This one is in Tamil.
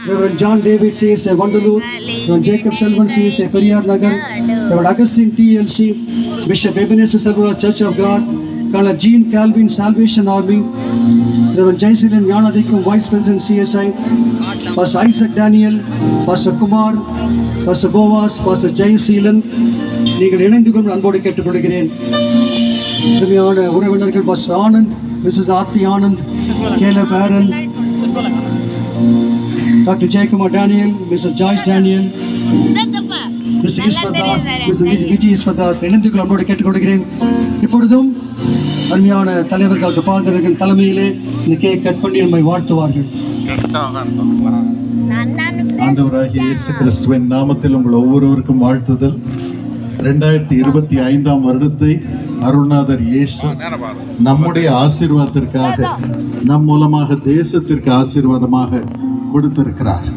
Reverend John David C.S. Vandalur, Reverend Jacob Selvan C.S. Periyar Nagar, Reverend Augustine T.L.C., Bishop Ebenezer Salvador Church of God, Colonel Jean Calvin Salvation Army, Reverend Jaisilan Yanadikum Vice President CSI, Pastor Isaac Daniel, Pastor Kumar, Pastor Boaz, Pastor Jaisilan, நீங்கள் இணைந்து கொண்டு அன்போடு கேட்டுக்கொள்கிறேன். உண்மையான உறவினர்கள் pastor Anand, Mrs Aarthi Anand, கேலப் Aaron, Dr. Jacob Daniel, Mrs. Joyce Daniel, Mr. Iswadas, Mr. Vijay Iswadas, இணைந்து அன்போடு கேட்டுக்கொள்கிறேன். இப்பொழுதும் அருமையான தலைவர்கள் பால்தரர்கள் தலைமையிலே இந்த கேக் கட் பண்ணி நம்மை வாழ்த்துவார்கள். ஆண்டவராகிய இயேசு கிறிஸ்துவின் நாமத்தில் உங்கள் ஒவ்வொருவருக்கும் வாழ்த்துதல். 2025 வருடத்தை அருள்நாதர் இயேசு நம்முடைய ஆசீர்வாதத்திற்காக நம் மூலமாக தேசத்திற்கு ஆசீர்வாதமாக கொடுத்திருக்கிறார்.